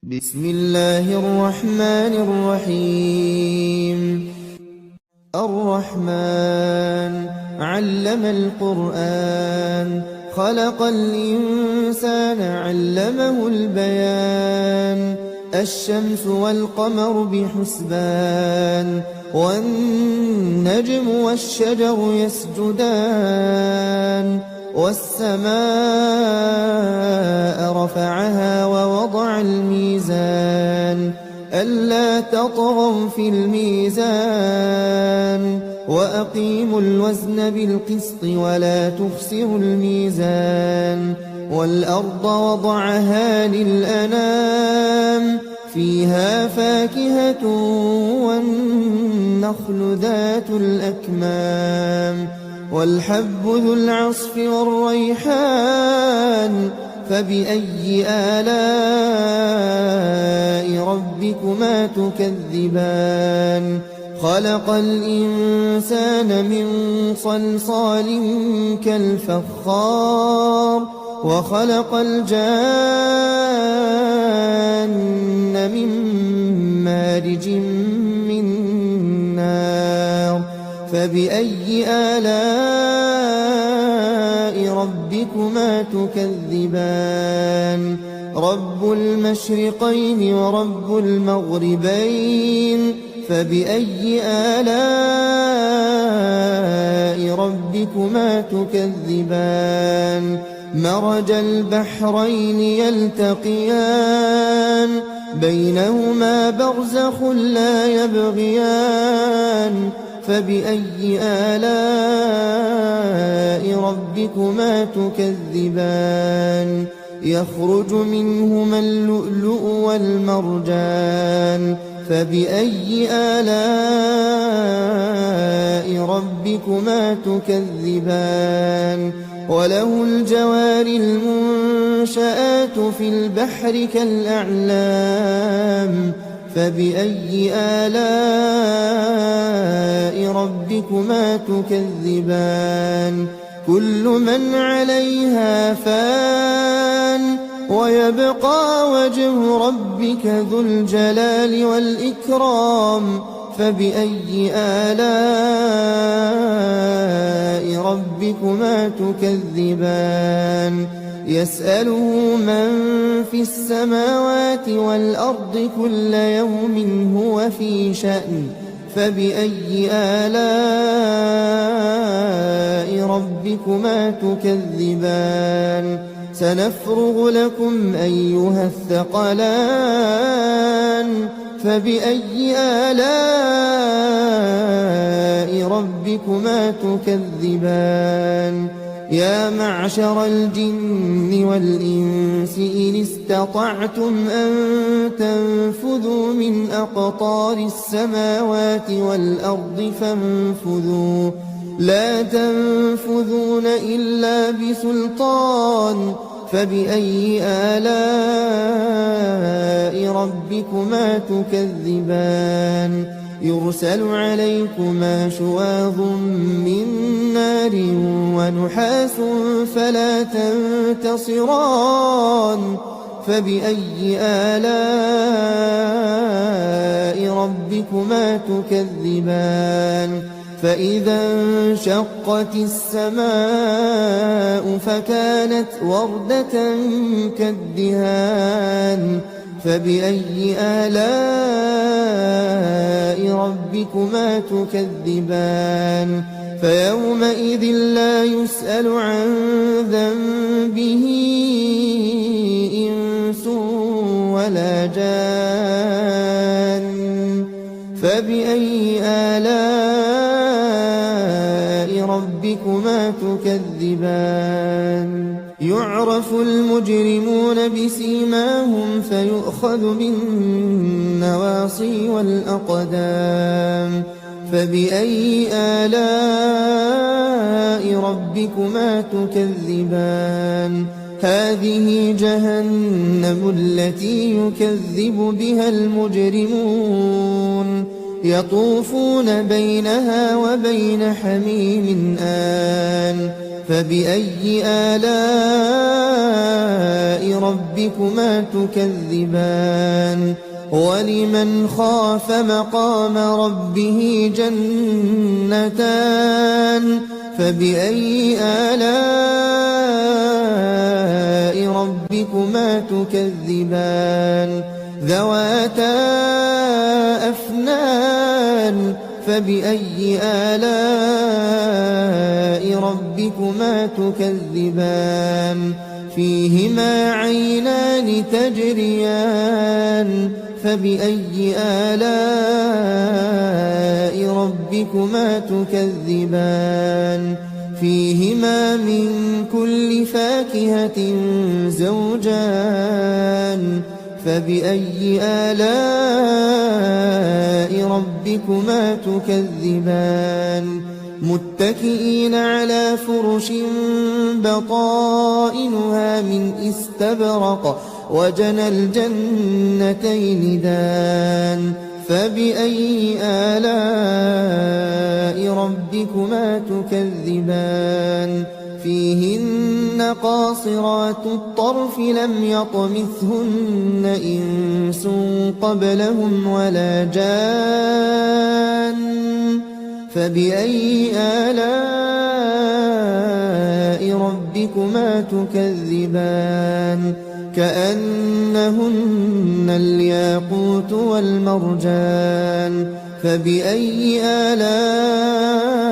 بسم الله الرحمن الرحيم. الرحمن علم القرآن، خلق الإنسان علمه البيان. الشمس والقمر بحسبان، والنجم والشجر يسجدان. والسماء رفعها ووضع الميزان، ألا تطغوا في الميزان. وأقيموا الوزن بالقسط ولا تخسروا الميزان. والأرض وضعها للأنام، فيها فاكهة والنخل ذات الأكمام. والحب ذو العصف والريحان، فبأي آلاء ربكما تكذبان. خلق الإنسان من صلصال كالفخار، وخلق الجان من مارج من نار. فبأي آلاء ربكما تكذبان. رب المشرقين ورب المغربين، فبأي آلاء ربكما تكذبان. مرج البحرين يلتقيان، بينهما برزخ لا يبغيان. فبأي آلاء ربكما تكذبان. يخرج منهما اللؤلؤ والمرجان، فبأي آلاء ربكما تكذبان. وله الجوار المنشآت في البحر كالأعلام، فبأي آلاء ربكما تكذبان. كل من عليها فان، ويبقى وجه ربك ذو الجلال والإكرام. فبأي آلاء ربكما تكذبان. يسأله من في السماوات والأرض كل يوم هو في شأن. فبأي آلاء ربكما تكذبان. سنفرغ لكم أيها الثقلان، فبأي آلاء ربكما تكذبان. يا معشر الجن والإنس إن استطعتم أن تنفذوا من أقطار السماوات والأرض فانفذوا، لا تنفذون إلا بسلطان. فبأي آلاء ربكما تكذبان. يرسل عليكما شواظ من نار ونحاس فلا تنتصران. فبأي آلاء ربكما تكذبان. فإذا انشقت السماء فكانت وردة كالدهان. فبأي آلاء ربكما تكذبان. فيومئذ لا يسأل عن ذنبه إنس ولا جان. فبأي آلاء ربكما تكذبان. يعرف المجرمون بسيماهم فيؤخذ بالنواصي والأقدام. فبأي آلاء ربكما تكذبان. هذه جهنم التي يكذب بها المجرمون، يطوفون بينها وبين حميم آن. فبأي آلاء ربكما تكذبان ولمن خاف مقام ربه جنتان فبأي آلاء ربكما تكذبان ذواتا أفنان فبأي آلاء ربكما تكذبان فيهما عينان تجريان فبأي آلاء ربكما تكذبان فيهما من كل فاكهة زوجان فبأي آلاء ربكما تكذبان متكئين على فرش بطائنها من استبرق وجنى الجنتين دان فبأي آلاء ربكما تكذبان فيهن قاصرات الطرف لم يطمثهن إنس قبلهم ولا جان فبأي آلاء ربكما تكذبان كأنهن الياقوت والمرجان فبأي آلاء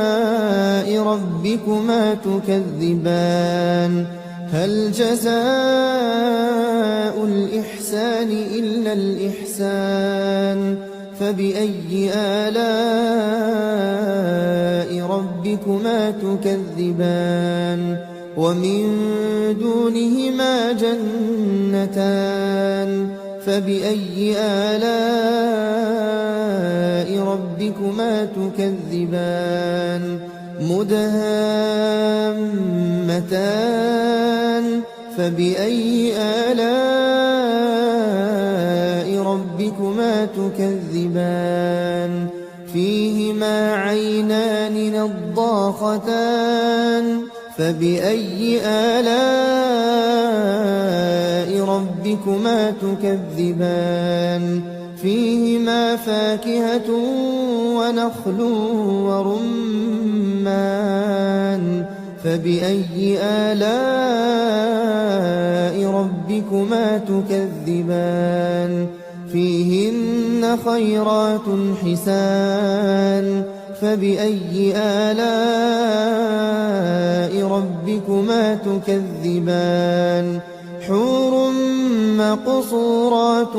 ربكما تكذبان هل جزاء الإحسان إلا الإحسان فبأي آلاء ربكما تكذبان ومن دونهما جنتان فبأي آلاء ربكما تكذبان مدهامتان فبأي آلاء ربكما تكذبان فيهما عينان نضاختان فبأي آلاء ربكما تكذبان فيهما فاكهة ونخل ورمان فبأي آلاء ربكما تكذبان فيهن خيرات حسان فبأي آلاء ربكما تكذبان حور مقصورات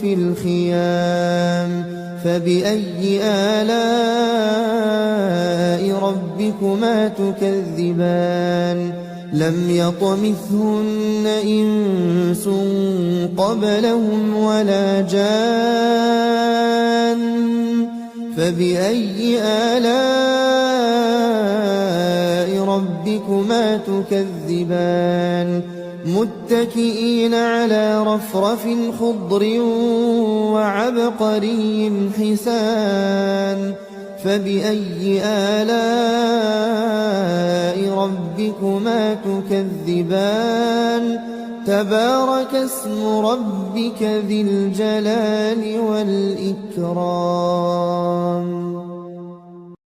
في الخيام فبأي آلاء ربكما تكذبان لم يطمثهن إنس قبلهم ولا جان فبأي آلاء ربكما تكذبان متكئين على رفرف خضر وعبقري حسان فبأي آلاء ربكما تكذبان تبارك اسم ربك ذي الجلال والإكرام